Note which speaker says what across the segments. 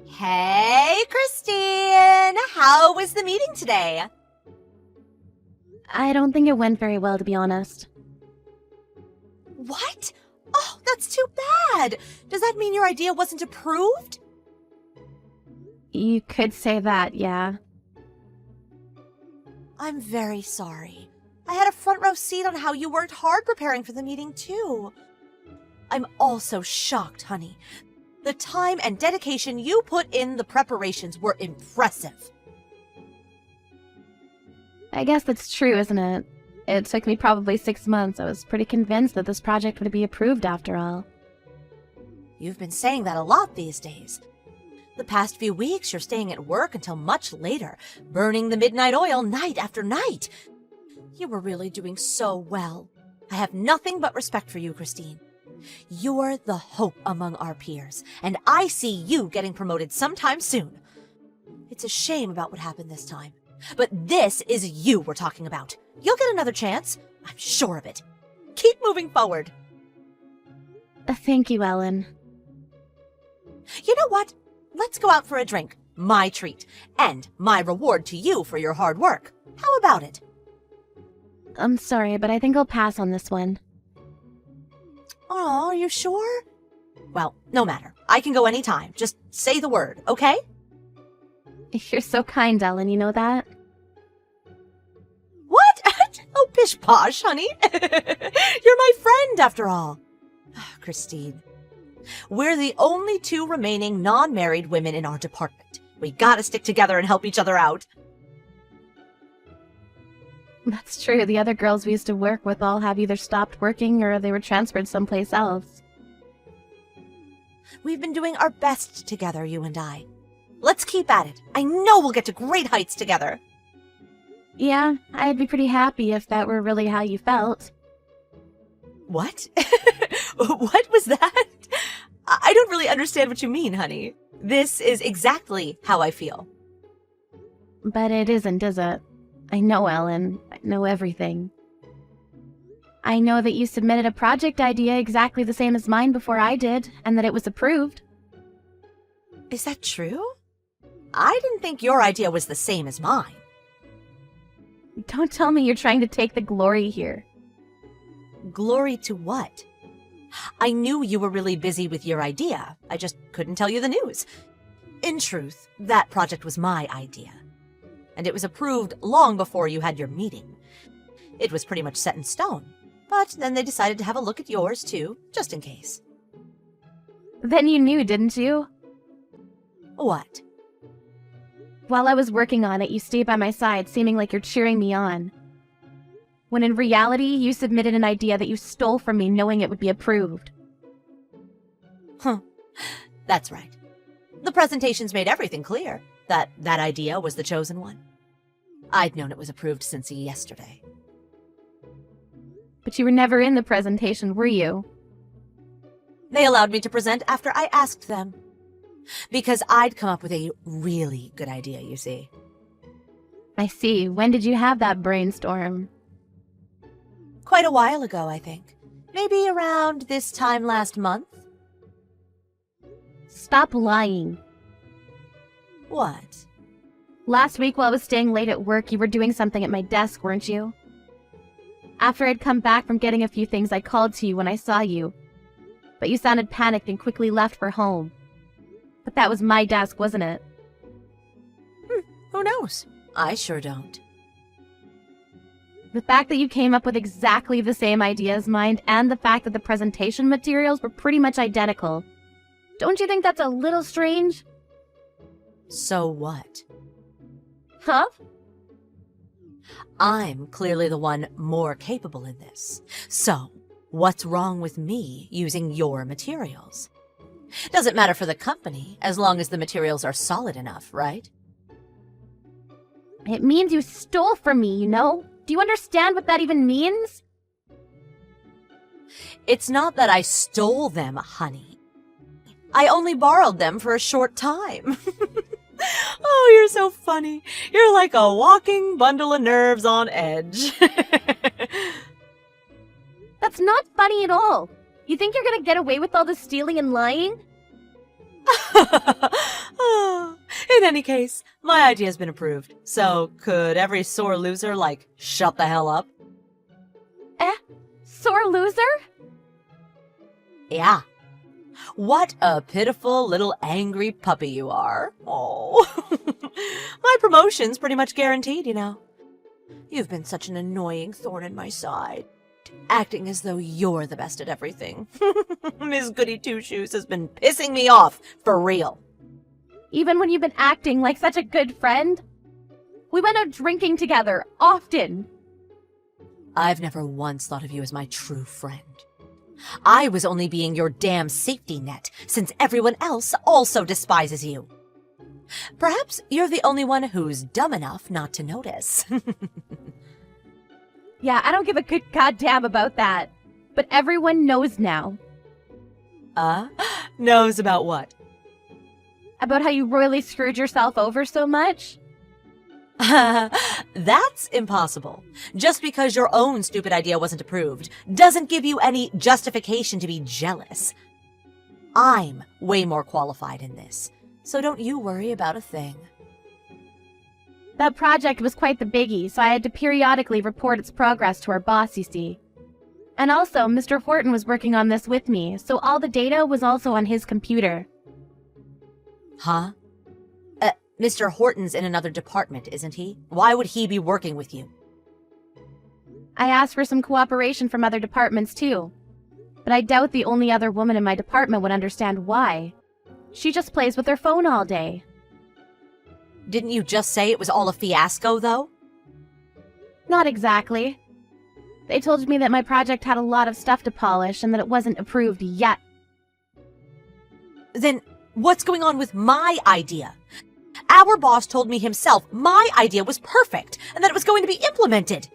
Speaker 1: Hey, Christine! How was the meeting today?
Speaker 2: I don't think it went very well, to be honest.
Speaker 1: What? Oh, that's too bad! Does that mean your idea wasn't approved?
Speaker 2: You could say that, yeah.
Speaker 1: I'm very sorry. I had a front row seat on how you worked hard preparing for the meeting, too. I'm also shocked, honey. The time and dedication you put in the preparations were impressive.
Speaker 2: I guess that's true, isn't it? It took me probably 6 months. I was pretty convinced that this project would be approved after all.
Speaker 1: You've been saying that a lot these days. The past few weeks, you're staying at work until much later, burning the midnight oil night after night. You were really doing so well. I have nothing but respect for you, Christine. You're the hope among our peers, and I see you getting promoted sometime soon. It's a shame about what happened this time, but this is you we're talking about. You'll get another chance. I'm sure of it. Keep moving forward.
Speaker 2: Thank you, Ellen.
Speaker 1: You know what? Let's go out for a drink. My treat. And my reward to you for your hard work. How about it?
Speaker 2: I'm sorry, but I think I'll pass on this one.
Speaker 1: Oh, are you sure? Well, no matter. I can go anytime. Just say the word, okay?
Speaker 2: You're so kind, Ellen, you know that?
Speaker 1: What? Oh, pish posh, honey. You're my friend, after all. Christine, we're the only 2 remaining non-married women in our department. We gotta stick together and help each other out.
Speaker 2: That's true. The other girls we used to work with all have either stopped working or they were transferred someplace else.
Speaker 1: We've been doing our best together, you and I. Let's keep at it. I know we'll get to great heights together.
Speaker 2: Yeah, I'd be pretty happy if that were really how you felt.
Speaker 1: What? What was that? I don't really understand what you mean, honey. This is exactly how I feel.
Speaker 2: But it isn't, is it? I know, Ellen. I know everything. I know that you submitted a project idea exactly the same as mine before I did, and that it was approved.
Speaker 1: Is that true? I didn't think your idea was the same as mine.
Speaker 2: Don't tell me you're trying to take the glory here.
Speaker 1: Glory to what? I knew you were really busy with your idea. I just couldn't tell you the news. In truth, that project was my idea. And it was approved long before you had your meeting. It was pretty much set in stone. But then they decided to have a look at yours, too, just in case.
Speaker 2: Then you knew, didn't you?
Speaker 1: What?
Speaker 2: While I was working on it, you stayed by my side, seeming like you're cheering me on. When in reality, you submitted an idea that you stole from me, knowing it would be approved.
Speaker 1: Huh. That's right. The presentations made everything clear, that idea was the chosen one. I'd known it was approved since yesterday.
Speaker 2: But you were never in the presentation, were you?
Speaker 1: They allowed me to present after I asked them. Because I'd come up with a really good idea, you see.
Speaker 2: I see. When did you have that brainstorm?
Speaker 1: Quite a while ago, I think. Maybe around this time last month.
Speaker 2: Stop lying.
Speaker 1: What?
Speaker 2: Last week while I was staying late at work, you were doing something at my desk, weren't you? After I'd come back from getting a few things, I called to you when I saw you. But you sounded panicked and quickly left for home. But that was my desk, wasn't it?
Speaker 1: Who knows? I sure don't.
Speaker 2: The fact that you came up with exactly the same idea as mine, and the fact that the presentation materials were pretty much identical. Don't you think that's a little strange?
Speaker 1: So what?
Speaker 2: Huh?
Speaker 1: I'm clearly the one more capable in this. So, what's wrong with me using your materials? Doesn't matter for the company, as long as the materials are solid enough, right?
Speaker 2: It means you stole from me, you know? Do you understand what that even means?
Speaker 1: It's not that I stole them, honey. I only borrowed them for a short time. Oh, you're so funny. You're like a walking bundle of nerves on edge.
Speaker 2: That's not funny at all. You think you're gonna get away with all the stealing and lying?
Speaker 1: any case, my idea's been approved. So, could every sore loser, shut the hell up?
Speaker 2: Sore loser?
Speaker 1: Yeah. What a pitiful little angry puppy you are. Oh. My promotion's pretty much guaranteed, you know. You've been such an annoying thorn in my side, acting as though you're the best at everything. Miss Goody Two-Shoes has been pissing me off, for real.
Speaker 2: Even when you've been acting like such a good friend? We went out drinking together, often.
Speaker 1: I've never once thought of you as my true friend. I was only being your damn safety net, since everyone else also despises you. Perhaps you're the only one who's dumb enough not to notice.
Speaker 2: Yeah, I don't give a good goddamn about that. But everyone knows now.
Speaker 1: Knows about what?
Speaker 2: About how you royally screwed yourself over so much?
Speaker 1: That's impossible. Just because your own stupid idea wasn't approved doesn't give you any justification to be jealous. I'm way more qualified in this, so don't you worry about a thing.
Speaker 2: That project was quite the biggie, so I had to periodically report its progress to our boss, you see. And also, Mr. Horton was working on this with me, so all the data was also on his computer.
Speaker 1: Huh? Mr. Horton's in another department, isn't he? Why would he be working with you?
Speaker 2: I asked for some cooperation from other departments too, but I doubt the only other woman in my department would understand why. She just plays with her phone all day.
Speaker 1: Didn't you just say it was all a fiasco, though?
Speaker 2: Not exactly. They told me that my project had a lot of stuff to polish and that it wasn't approved yet.
Speaker 1: Then what's going on with my idea? Our boss told me himself my idea was perfect and that it was going to be implemented.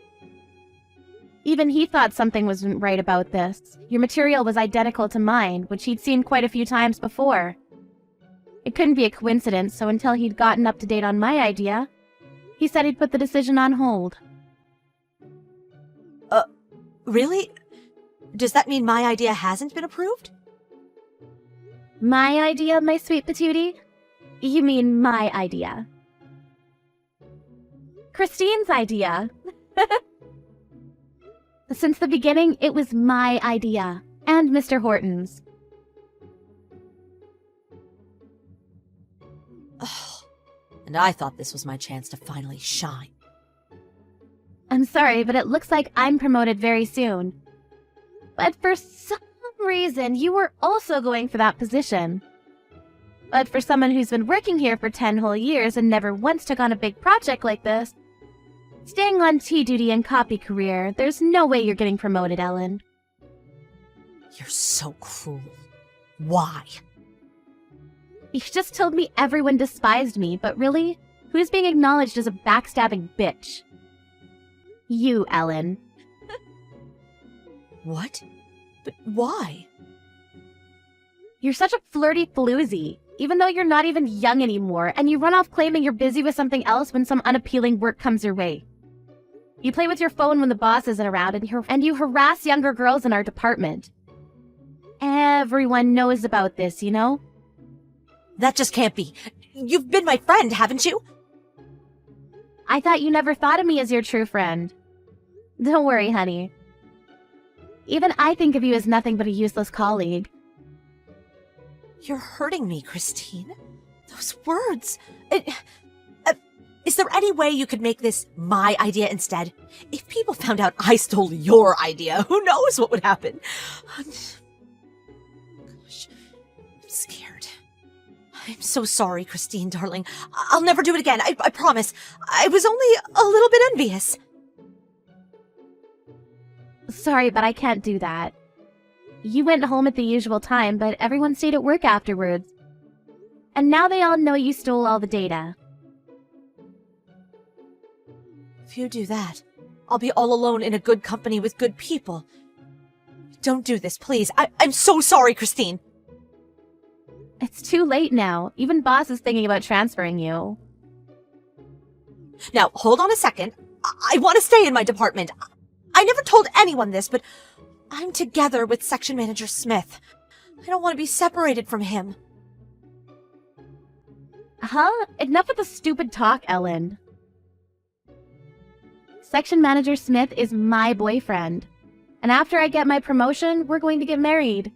Speaker 2: Even he thought something wasn't right about this. Your material was identical to mine, which he'd seen quite a few times before. It couldn't be a coincidence, so until he'd gotten up to date on my idea, he said he'd put the decision on hold.
Speaker 1: Really? Does that mean my idea hasn't been approved?
Speaker 2: My idea, my sweet patootie? You mean my idea. Christine's idea. Since the beginning, it was my idea, and Mr. Horton's.
Speaker 1: And I thought this was my chance to finally shine.
Speaker 2: I'm sorry, but it looks like I'm promoted very soon. But for some reason, you were also going for that position. But for someone who's been working here for 10 whole years and never once took on a big project like this, staying on tea duty and copy career, there's no way you're getting promoted, Ellen.
Speaker 1: You're so cruel. Why?
Speaker 2: You just told me everyone despised me, but really, who's being acknowledged as a backstabbing bitch? You, Ellen.
Speaker 1: What? But why?
Speaker 2: You're such a flirty floozy, even though you're not even young anymore, and you run off claiming you're busy with something else when some unappealing work comes your way. You play with your phone when the boss isn't around, and you harass younger girls in our department. Everyone knows about this, you know?
Speaker 1: That just can't be. You've been my friend, haven't you?
Speaker 2: I thought you never thought of me as your true friend. Don't worry, honey. Even I think of you as nothing but a useless colleague.
Speaker 1: You're hurting me, Christine. Those words. Is there any way you could make this my idea instead? If people found out I stole your idea, who knows what would happen? Gosh, I'm scared. I'm so sorry, Christine, darling. I'll never do it again, I promise. I was only a little bit envious.
Speaker 2: Sorry, but I can't do that. You went home at the usual time, but everyone stayed at work afterwards. And now they all know you stole all the data.
Speaker 1: If you do that, I'll be all alone in a good company with good people. Don't do this, please. I'm so sorry, Christine.
Speaker 2: It's too late now. Even boss is thinking about transferring you.
Speaker 1: Now, hold on a second. I want to stay in my department. I never told anyone this, but I'm together with Section Manager Smith. I don't want to be separated from him.
Speaker 2: Huh? Enough with the stupid talk, Ellen. Section Manager Smith is my boyfriend. And after I get my promotion, we're going to get married.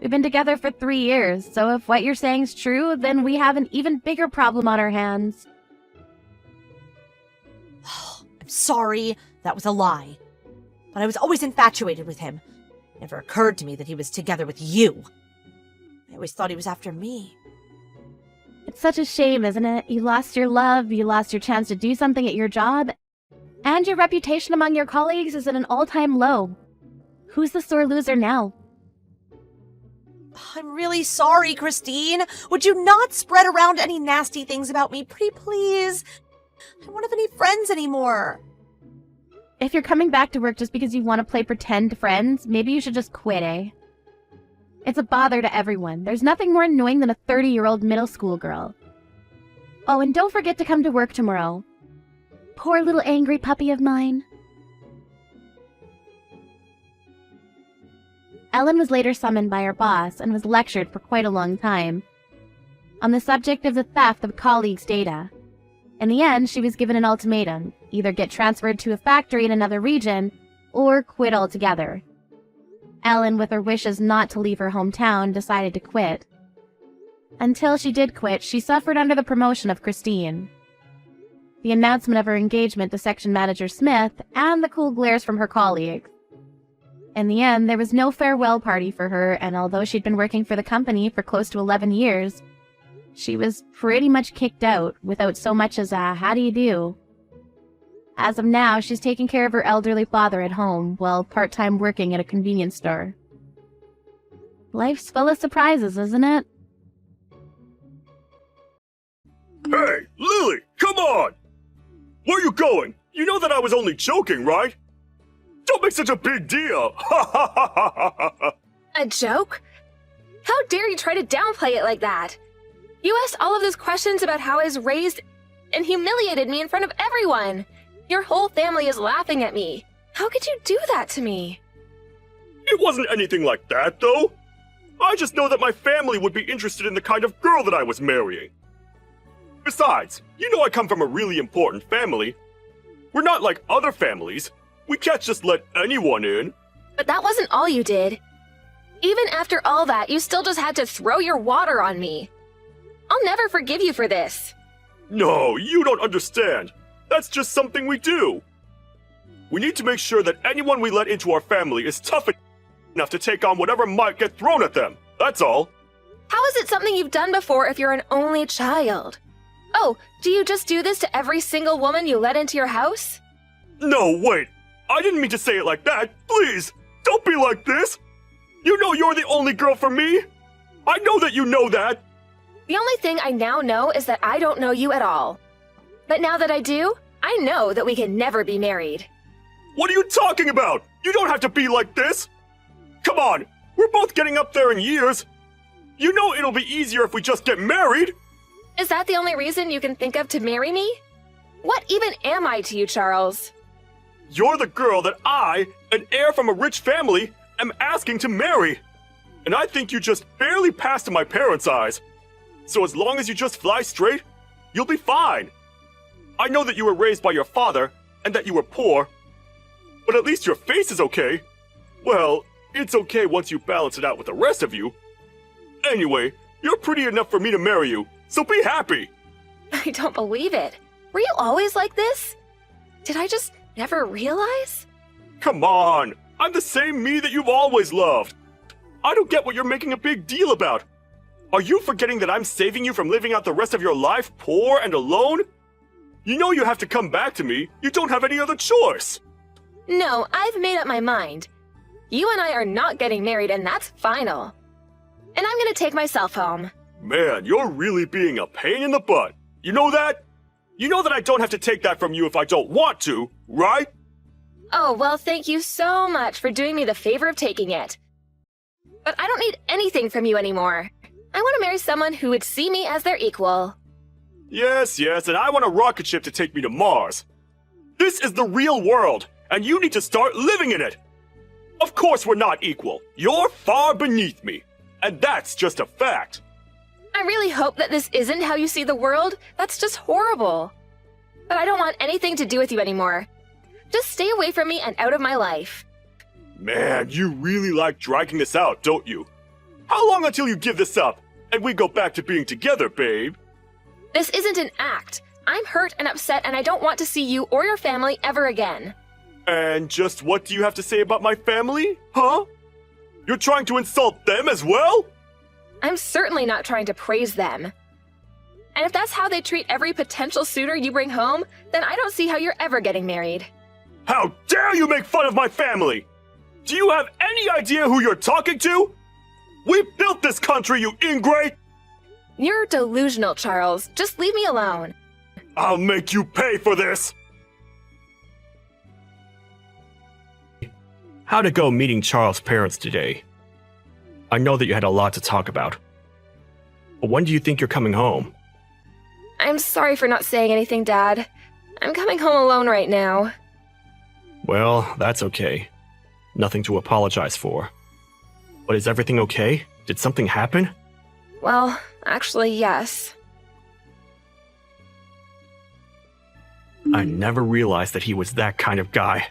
Speaker 2: We've been together for 3 years, so if what you're saying is true, then we have an even bigger problem on our hands.
Speaker 1: I'm sorry, that was a lie. But I was always infatuated with him. It never occurred to me that he was together with you. I always thought he was after me.
Speaker 2: It's such a shame, isn't it? You lost your love, you lost your chance to do something at your job, and your reputation among your colleagues is at an all-time low. Who's the sore loser now?
Speaker 1: I'm really sorry, Christine. Would you not spread around any nasty things about me, pretty please? I don't have any friends anymore.
Speaker 2: If you're coming back to work just because you want to play pretend friends, maybe you should just quit, eh? It's a bother to everyone. There's nothing more annoying than a 30-year-old middle school girl. Oh, and don't forget to come to work tomorrow. Poor little angry puppy of mine. Ellen was later summoned by her boss and was lectured for quite a long time on the subject of the theft of colleagues' data. In the end, she was given an ultimatum: either get transferred to a factory in another region or quit altogether. Ellen, with her wishes not to leave her hometown, decided to quit. Until she did quit, she suffered under the promotion of Christine, the announcement of her engagement to Section Manager Smith, and the cool glares from her colleagues. In the end, there was no farewell party for her, and although she'd been working for the company for close to 11 years, she was pretty much kicked out without so much as a how do you do. As of now, she's taking care of her elderly father at home while part-time working at a convenience store. Life's full of surprises, isn't it?
Speaker 3: Hey, Lily, come on! Where are you going? You know that I was only joking, right? Don't make such a big deal!
Speaker 4: A joke? How dare you try to downplay it like that? You asked all of those questions about how I was raised and humiliated me in front of everyone. Your whole family is laughing at me. How could you do that to me?
Speaker 3: It wasn't anything like that, though. I just know that my family would be interested in the kind of girl that I was marrying. Besides, you know I come from a really important family. We're not like other families. We can't just let anyone in.
Speaker 4: But that wasn't all you did. Even after all that, you still just had to throw your water on me. I'll never forgive you for this.
Speaker 3: No, you don't understand. That's just something we do. We need to make sure that anyone we let into our family is tough enough to take on whatever might get thrown at them. That's all.
Speaker 4: How is it something you've done before if you're an only child? Oh, do you just do this to every single woman you let into your house?
Speaker 3: No, wait. I didn't mean to say it like that. Please, don't be like this. You know you're the only girl for me. I know that you know that.
Speaker 4: The only thing I now know is that I don't know you at all. But now that I do, I know that we can never be married.
Speaker 3: What are you talking about? You don't have to be like this. Come on, we're both getting up there in years. You know it'll be easier if we just get married.
Speaker 4: Is that the only reason you can think of to marry me? What even am I to you, Charles?
Speaker 3: You're the girl that I, an heir from a rich family, am asking to marry. And I think you just barely passed in my parents' eyes. So as long as you just fly straight, you'll be fine. I know that you were raised by your father, and that you were poor. But at least your face is okay. Well, it's okay once you balance it out with the rest of you. Anyway, you're pretty enough for me to marry you, so be happy.
Speaker 4: I don't believe it. Were you always like this? Did I just never realize?
Speaker 3: Come on, I'm the same me that you've always loved. I don't get what you're making a big deal about. Are you forgetting that I'm saving you from living out the rest of your life poor and alone? You know you have to come back to me. You don't have any other choice.
Speaker 4: No, I've made up my mind. You and I are not getting married, and that's final. And I'm gonna take myself home.
Speaker 3: Man, you're really being a pain in the butt. You know that? You know that I don't have to take that from you if I don't want to, right?
Speaker 4: Oh, well, thank you so much for doing me the favor of taking it. But I don't need anything from you anymore. I want to marry someone who would see me as their equal.
Speaker 3: Yes, and I want a rocket ship to take me to Mars. This is the real world, and you need to start living in it. Of course we're not equal. You're far beneath me, and that's just a fact.
Speaker 4: I really hope that this isn't how you see the world. That's just horrible. But I don't want anything to do with you anymore. Just stay away from me and out of my life.
Speaker 3: Man, you really like dragging this out, don't you? How long until you give this up and we go back to being together, babe?
Speaker 4: This isn't an act. I'm hurt and upset and I don't want to see you or your family ever again.
Speaker 3: And just what do you have to say about my family, huh? You're trying to insult them as well?
Speaker 4: I'm certainly not trying to praise them. And if that's how they treat every potential suitor you bring home, then I don't see how you're ever getting married.
Speaker 3: How dare you make fun of my family? Do you have any idea who you're talking to? We built this country, you ingrate!
Speaker 4: You're delusional, Charles. Just leave me alone.
Speaker 3: I'll make you pay for this! How'd it go meeting Charles' parents today? I know that you had a lot to talk about. But when do you think you're coming home?
Speaker 4: I'm sorry for not saying anything, Dad. I'm coming home alone right now.
Speaker 3: Well, that's okay. Nothing to apologize for. But is everything okay? Did something happen?
Speaker 4: Well, actually, yes.
Speaker 3: I never realized that he was that kind of guy.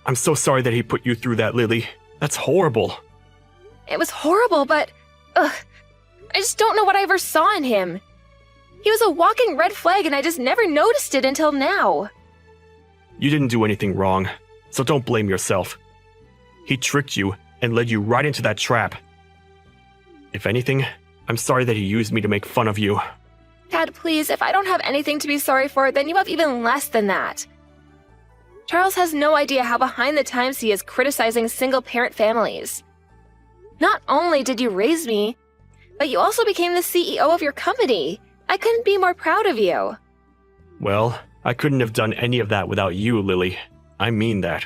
Speaker 3: I'm so sorry that he put you through that, Lily. That's horrible.
Speaker 4: It was horrible, but... Ugh. I just don't know what I ever saw in him. He was a walking red flag and I just never noticed it until now.
Speaker 3: You didn't do anything wrong, so don't blame yourself. He tricked you and led you right into that trap. If anything, I'm sorry that he used me to make fun of you.
Speaker 4: Dad, please, if I don't have anything to be sorry for, then you have even less than that. Charles has no idea how behind the times he is criticizing single-parent families. Not only did you raise me, but you also became the CEO of your company. I couldn't be more proud of you.
Speaker 3: Well, I couldn't have done any of that without you, Lily. I mean that.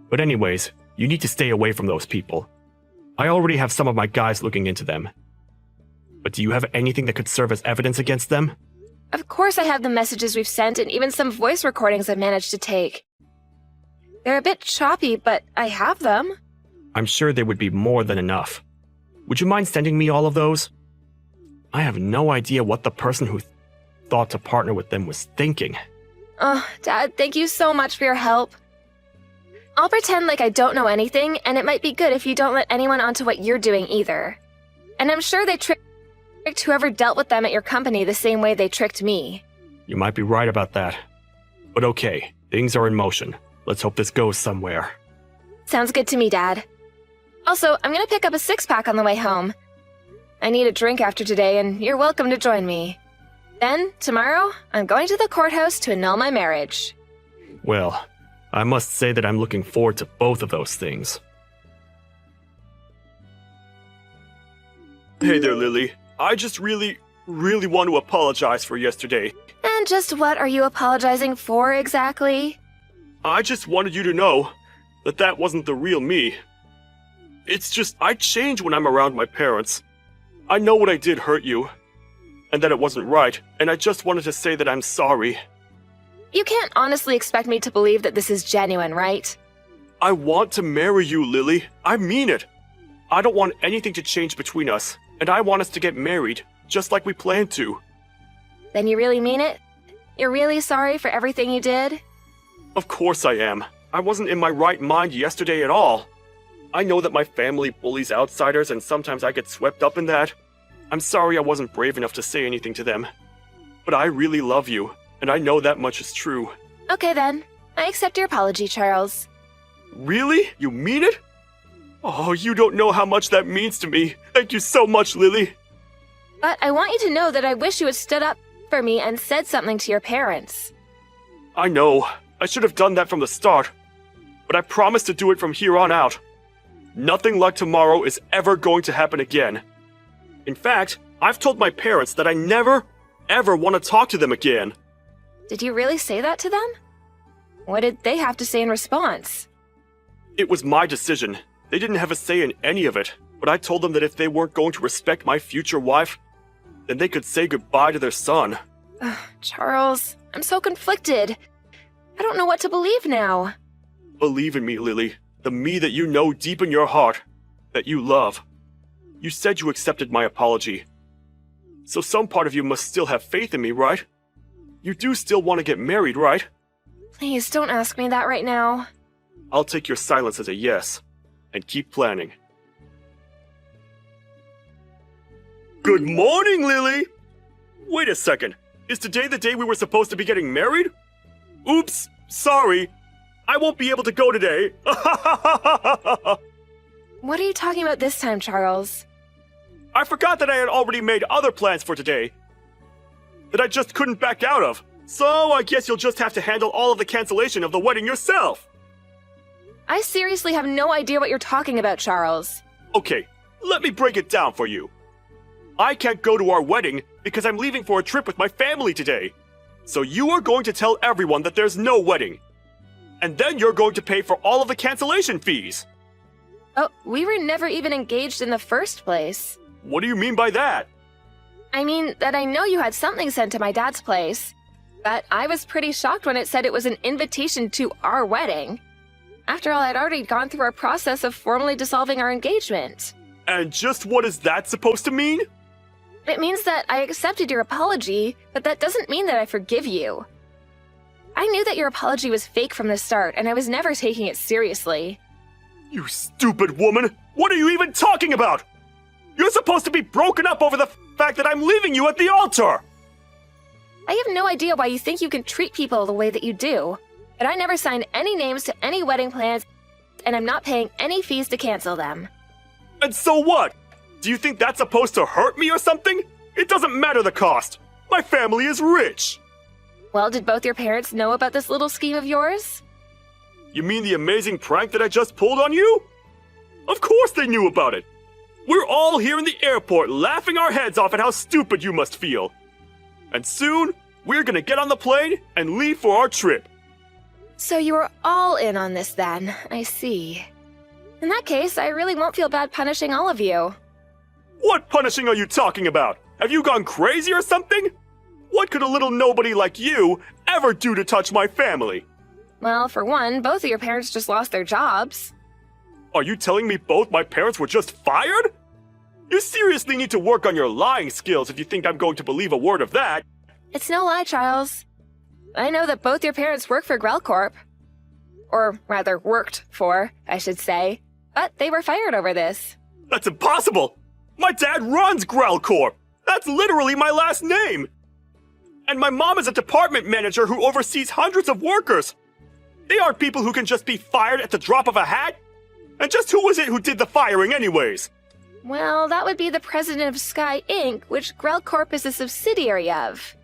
Speaker 3: But anyways, you need to stay away from those people. I already have some of my guys looking into them. But do you have anything that could serve as evidence against them?
Speaker 4: Of course I have the messages we've sent and even some voice recordings I've managed to take. They're a bit choppy, but I have them.
Speaker 3: I'm sure they would be more than enough. Would you mind sending me all of those? I have no idea what the person who thought to partner with them was thinking.
Speaker 4: Oh, Dad, thank you so much for your help. I'll pretend like I don't know anything, and it might be good if you don't let anyone onto what you're doing either. And I'm sure they tricked whoever dealt with them at your company the same way they tricked me.
Speaker 3: You might be right about that. But okay, things are in motion. Let's hope this goes somewhere.
Speaker 4: Sounds good to me, Dad. Also, I'm gonna pick up a six-pack on the way home. I need a drink after today, and you're welcome to join me. Then, tomorrow, I'm going to the courthouse to annul my marriage.
Speaker 3: Well, I must say that I'm looking forward to both of those things. Hey there, Lily. I just really want to apologize for yesterday.
Speaker 4: And just what are you apologizing for exactly?
Speaker 3: I just wanted you to know that that wasn't the real me. It's just, I change when I'm around my parents. I know what I did hurt you, and that it wasn't right, and I just wanted to say that I'm sorry.
Speaker 4: You can't honestly expect me to believe that this is genuine, right?
Speaker 3: I want to marry you, Lily. I mean it. I don't want anything to change between us, and I want us to get married, just like we planned to.
Speaker 4: Then you really mean it? You're really sorry for everything you did?
Speaker 3: Of course I am. I wasn't in my right mind yesterday at all. I know that my family bullies outsiders and sometimes I get swept up in that. I'm sorry I wasn't brave enough to say anything to them. But I really love you, and I know that much is true.
Speaker 4: Okay then. I accept your apology, Charles.
Speaker 3: Really? You mean it? Oh, you don't know how much that means to me. Thank you so much, Lily.
Speaker 4: But I want you to know that I wish you had stood up for me and said something to your parents.
Speaker 3: I know. I should have done that from the start. But I promise to do it from here on out. Nothing like tomorrow is ever going to happen again. In fact, I've told my parents that I never, ever want to talk to them again.
Speaker 4: Did you really say that to them? What did they have to say in response?
Speaker 3: It was my decision. They didn't have a say in any of it, but I told them that if they weren't going to respect my future wife, then they could say goodbye to their son.
Speaker 4: Ugh, Charles, I'm so conflicted. I don't know what to believe now.
Speaker 3: Believe in me, Lily. The me that you know deep in your heart, that you love. You said you accepted my apology. So some part of you must still have faith in me, right? You do still want to get married, right?
Speaker 4: Please don't ask me that right now.
Speaker 3: I'll take your silence as a yes, and keep planning. Good morning, Lily! Wait a second, is today the day we were supposed to be getting married? Oops, sorry. I won't be able to go today.
Speaker 4: What are you talking about this time, Charles?
Speaker 3: I forgot that I had already made other plans for today that I just couldn't back out of. So I guess you'll just have to handle all of the cancellation of the wedding yourself.
Speaker 4: I seriously have no idea what you're talking about, Charles.
Speaker 3: Okay, let me break it down for you. I can't go to our wedding because I'm leaving for a trip with my family today. So you are going to tell everyone that there's no wedding. And then you're going to pay for all of the cancellation fees.
Speaker 4: Oh, we were never even engaged in the first place.
Speaker 3: What do you mean by that?
Speaker 4: I mean that I know you had something sent to my dad's place, but I was pretty shocked when it said it was an invitation to our wedding. After all, I'd already gone through our process of formally dissolving our engagement.
Speaker 3: And just what is that supposed to mean?
Speaker 4: It means that I accepted your apology, but that doesn't mean that I forgive you. I knew that your apology was fake from the start, and I was never taking it seriously.
Speaker 3: You stupid woman! What are you even talking about? You're supposed to be broken up over the fact that I'm leaving you at the altar!
Speaker 4: I have no idea why you think you can treat people the way that you do, but I never signed any names to any wedding plans, and I'm not paying any fees to cancel them.
Speaker 3: And so what? Do you think that's supposed to hurt me or something? It doesn't matter the cost. My family is rich.
Speaker 4: Well, did both your parents know about this little scheme of yours?
Speaker 3: You mean the amazing prank that I just pulled on you? Of course they knew about it. We're all here in the airport laughing our heads off at how stupid you must feel. And soon, we're gonna get on the plane and leave for our trip.
Speaker 4: So you were all in on this then, I see. In that case, I really won't feel bad punishing all of you.
Speaker 3: What punishing are you talking about? Have you gone crazy or something? What could a little nobody like you ever do to touch my family?
Speaker 4: Well, for one, both of your parents just lost their jobs.
Speaker 3: Are you telling me both my parents were just fired? You seriously need to work on your lying skills if you think I'm going to believe a word of that.
Speaker 4: It's no lie, Charles. I know that both your parents work for Grell Corp. Or rather, worked for, I should say. But they were fired over this.
Speaker 3: That's impossible! My dad runs Grell Corp! That's literally my last name! And my mom is a department manager who oversees hundreds of workers! They aren't people who can just be fired at the drop of a hat! And just who was it who did the firing anyways?
Speaker 4: Well, that would be the president of Sky Inc., which Grell Corp is a subsidiary of.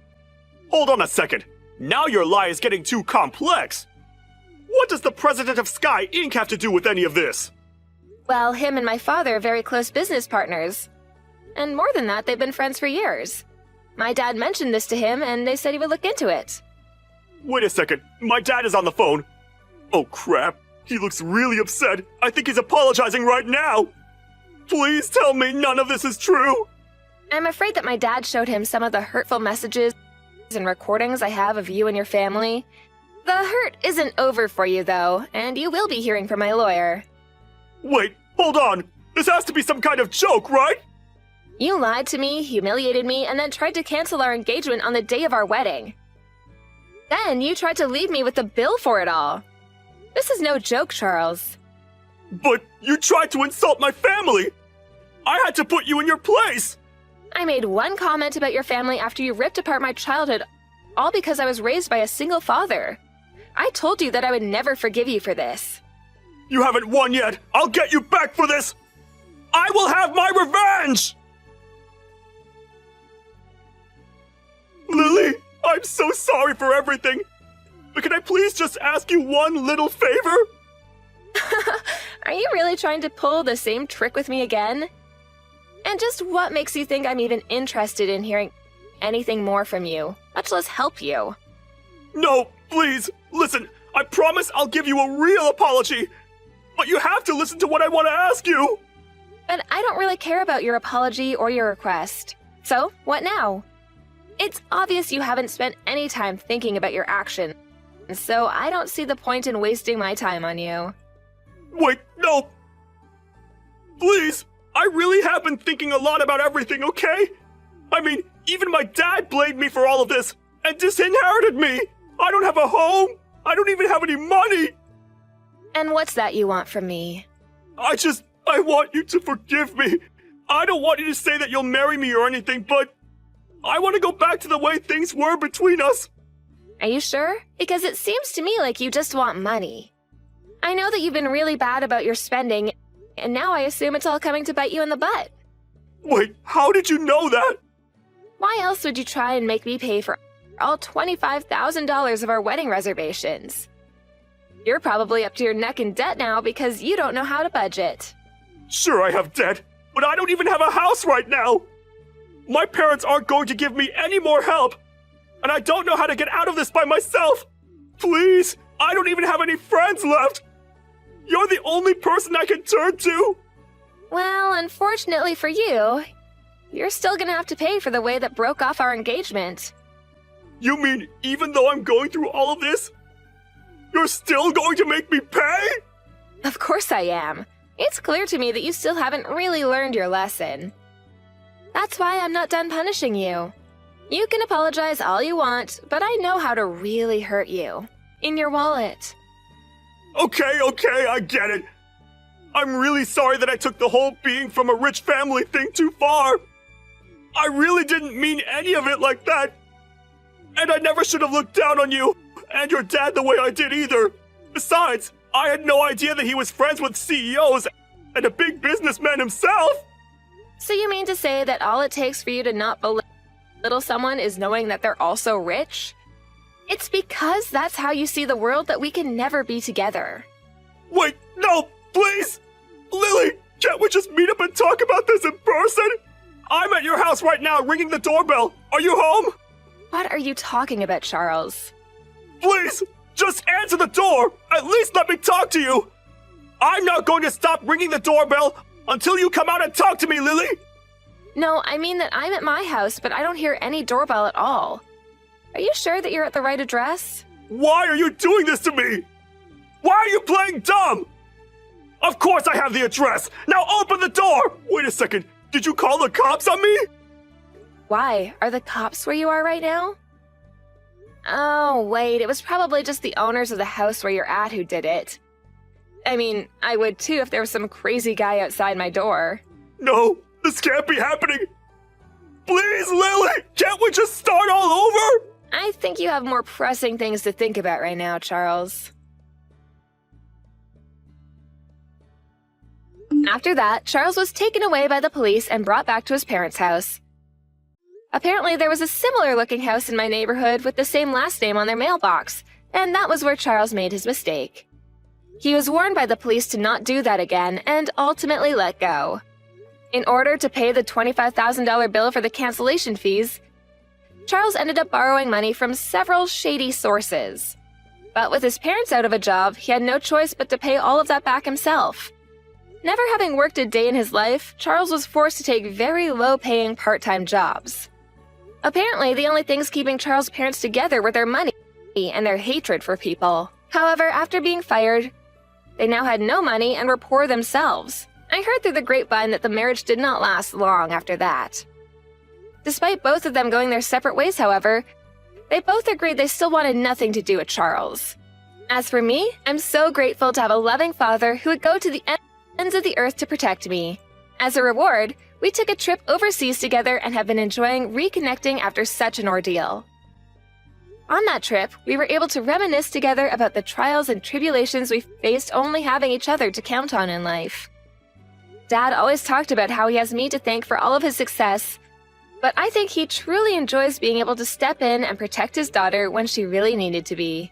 Speaker 3: Hold on a second. Now your lie is getting too complex. What does the president of Sky Inc. have to do with any of this?
Speaker 4: Well, him and my father are very close business partners. And more than that, they've been friends for years. My dad mentioned this to him, and they said he would look into it.
Speaker 3: Wait a second. My dad is on the phone. Oh crap. He looks really upset. I think he's apologizing right now. Please tell me none of this is true.
Speaker 4: I'm afraid that my dad showed him some of the hurtful messages and recordings I have of you and your family. The hurt isn't over for you, though, and you will be hearing from my lawyer.
Speaker 3: Wait, hold on. This has to be some kind of joke, right?
Speaker 4: You lied to me, humiliated me, and then tried to cancel our engagement on the day of our wedding. Then you tried to leave me with the bill for it all. This is no joke, Charles.
Speaker 3: But you tried to insult my family. I had to put you in your place.
Speaker 4: I made one comment about your family after you ripped apart my childhood, all because I was raised by a single father. I told you that I would never forgive you for this.
Speaker 3: You haven't won yet. I'll get you back for this. I will have my revenge! Lily, I'm so sorry for everything. But can I please just ask you one little favor?
Speaker 4: Are you really trying to pull the same trick with me again? And just what makes you think I'm even interested in hearing anything more from you, much less help you?
Speaker 3: No, please, listen, I promise I'll give you a real apology. But you have to listen to what I want to ask you.
Speaker 4: But I don't really care about your apology or your request. So, what now? It's obvious you haven't spent any time thinking about your action, so I don't see the point in wasting my time on you.
Speaker 3: Wait, no. Please, I really have been thinking a lot about everything, okay? I mean, even my dad blamed me for all of this and disinherited me. I don't have a home. I don't even have any money.
Speaker 4: And what's that you want from me?
Speaker 3: I want you to forgive me. I don't want you to say that you'll marry me or anything, but I want to go back to the way things were between us.
Speaker 4: Are you sure? Because it seems to me like you just want money. I know that you've been really bad about your spending, and now I assume it's all coming to bite you in the butt.
Speaker 3: Wait, how did you know that?
Speaker 4: Why else would you try and make me pay for all $25,000 of our wedding reservations? You're probably up to your neck in debt now because you don't know how to budget.
Speaker 3: Sure, I have debt, but I don't even have a house right now. My parents aren't going to give me any more help, and I don't know how to get out of this by myself. Please, I don't even have any friends left. You're the only person I can turn to.
Speaker 4: Well, unfortunately for you, you're still gonna have to pay for the way that broke off our engagement.
Speaker 3: You mean even though I'm going through all of this, you're still going to make me pay?
Speaker 4: Of course I am. It's clear to me that you still haven't really learned your lesson. That's why I'm not done punishing you. You can apologize all you want, but I know how to really hurt you. In your wallet.
Speaker 3: Okay, I get it. I'm really sorry that I took the whole being from a rich family thing too far. I really didn't mean any of it like that. And I never should have looked down on you and your dad the way I did either. Besides, I had no idea that he was friends with CEOs and a big businessman himself.
Speaker 4: So you mean to say that all it takes for you to not belittle someone is knowing that they're also rich? It's because that's how you see the world that we can never be together.
Speaker 3: Wait, no, please! Lily, can't we just meet up and talk about this in person? I'm at your house right now ringing the doorbell. Are you home?
Speaker 4: What are you talking about, Charles?
Speaker 3: Please, just answer the door. At least let me talk to you. I'm not going to stop ringing the doorbell until you come out and talk to me, Lily.
Speaker 4: No, I mean that I'm at my house, but I don't hear any doorbell at all. Are you sure that you're at the right address?
Speaker 3: Why are you doing this to me? Why are you playing dumb? Of course I have the address. Now open the door. Wait a second. Did you call the cops on me?
Speaker 4: Why? Are the cops where you are right now? Oh, wait, it was probably just the owners of the house where you're at who did it. I mean, I would too if there was some crazy guy outside my door.
Speaker 3: No, this can't be happening. Please, Lily, can't we just start all over?
Speaker 4: I think you have more pressing things to think about right now, Charles. After that, Charles was taken away by the police and brought back to his parents' house. Apparently, there was a similar-looking house in my neighborhood with the same last name on their mailbox, and that was where Charles made his mistake. He was warned by the police to not do that again and ultimately let go. In order to pay the $25,000 bill for the cancellation fees, Charles ended up borrowing money from several shady sources. But with his parents out of a job, he had no choice but to pay all of that back himself. Never having worked a day in his life, Charles was forced to take very low-paying part-time jobs. Apparently, the only things keeping Charles' parents together were their money and their hatred for people. However, after being fired, they now had no money and were poor themselves. I heard through the grapevine that the marriage did not last long after that. Despite both of them going their separate ways, however, they both agreed they still wanted nothing to do with Charles. As for me, I'm so grateful to have a loving father who would go to the ends of the earth to protect me. As a reward, we took a trip overseas together and have been enjoying reconnecting after such an ordeal. On that trip, we were able to reminisce together about the trials and tribulations we faced only having each other to count on in life. Dad always talked about how he has me to thank for all of his success, but I think he truly enjoys being able to step in and protect his daughter when she really needed to be.